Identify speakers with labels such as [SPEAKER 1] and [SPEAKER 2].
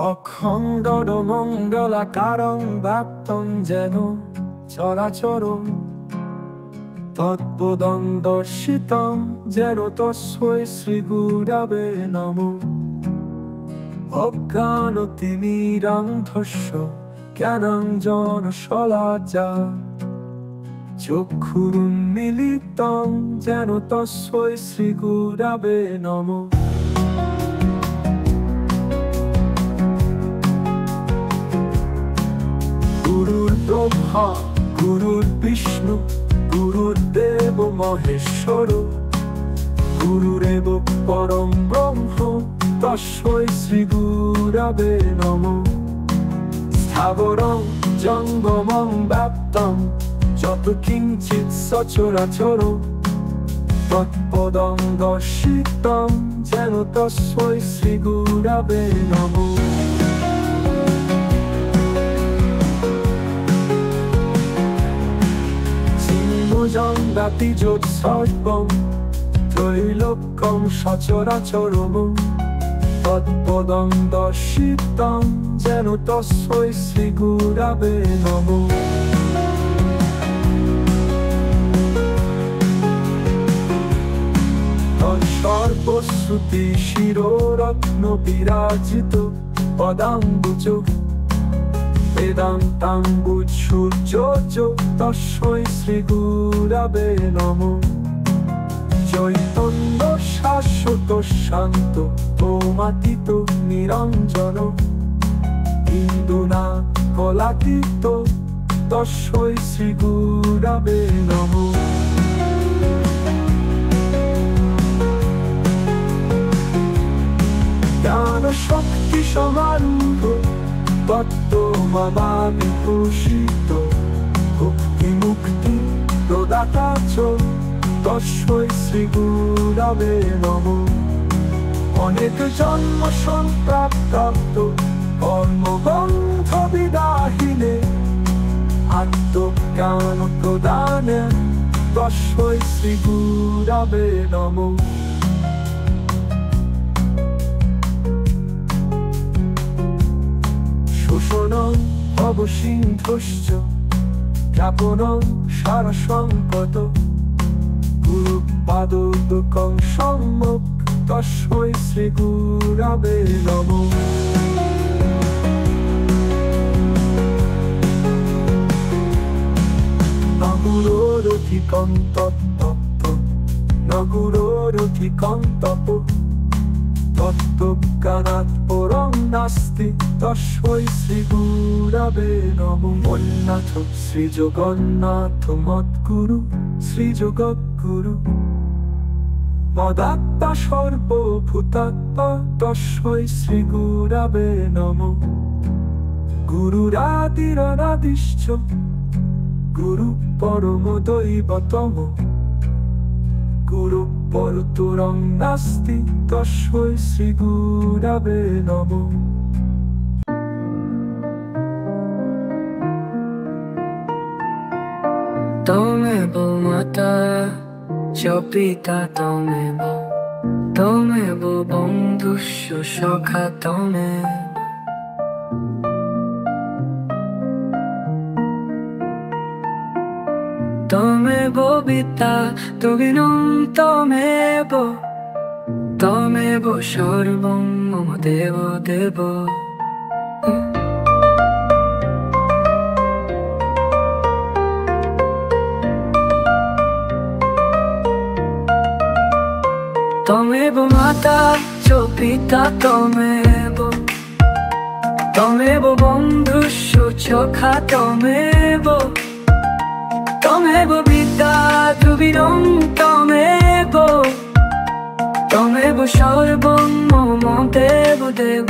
[SPEAKER 1] অখণ্ড মঙ্গলাকারং ব্যাপ্তং যেন চরাচর তৎপদং দর্শিতং যেন তস্मै শ্রীগুরবে নমঃ। অজ্ঞানতিমিরান্ধস্য জ্ঞানাঞ্জনশলাকায়া চক্ষুरुन्मीलितं যেন তস্मै শ্রীগুরবে নমঃ। গুরুর্ব্রহ্মা গুরুর্বিষ্ণু গুরুর্দেব মহেশ্বর গুরুরেব পরম ব্রহ্ম তস্मै শ্রীগুরবে নমঃ। স্থাবরং জঙ্গমং ব্যাপ্তং যত কিঞ্চিৎ সচরাচর তৎপদং দর্শিতং যেন তস্मै শ্রীগুরবে নমঃ। চিন্ময়ং ব্যতিযোগ সর্বং ত্রৈলোক্যং সচরাচরম তৎপদং দর্শিতং যেন তস্मै শ্রীগুরবে নমঃ। তৎসর্বশ্রুতি শিরোরত্ন বিরাজিত পদাম্বুজ বেদান্তাম্বুজসূর্য তস্मै শ্রীগুরবে নমঃ। চৈতন্য শাশ্বত শান্ত ওমাতীত নিরঞ্জন ইন্দুনা কলাতীত তস্मै শ্রীগুরবে নমঃ। জ্ঞানশক্তি সমারূঢ় তত্ত্বমমামি ভূষিত ভুক্তিমুক্তি প্রদাতা চ তস্मै শ্রীগুরবে নমঃ। অনেক জন্ম সম্প্রাপ্ত কর্মবন্ধ বিদাহিনে আত্মজ্ঞান প্রদানে তস্मै শ্রীগুরবে নমঃ। শোষণং ভবসিন্ধুশ্চ জ্ঞাপনং সারসম্পদ গুরুপাদোদকং সম্যক তস্मै শ্রীগুরবে নমঃ। ন গুরোরধিকং তত্তত্ত্ব ন গুরোরধিকং তপ তত্ত্বজ্ঞানাৎ পরং নাস্তি তস্मै শ্রীগুরবে নমঃ। মন্নাথ শ্রীজগন্নাথ মদ্গুরু শ্রীজগদ্গুরু মদাত্মা সর্বভূতাত্মা তস্मै শ্রীগুরবে নমঃ। গুরুরাদিরনাদিশ্চ গুরু পরম দৈবতম গুরু পরতরং নাস্তি তস্मै শ্রীগুরবে নমঃ।
[SPEAKER 2] त्वमेव माता च पिता त्वमेव त्वमेव बन्धुश्च सखा त्वमेव त्वमेव पिता तुगिनं त्वमेव त्वमेव सर्वं मम देव देव। त्वमेव माता च पिता त्वमेव त्वमेव बन्धुश्च सखा त्वमेव त्वमेव पिता तुगिनं त्वमेव त्वमेव सर्वं मम देव देव।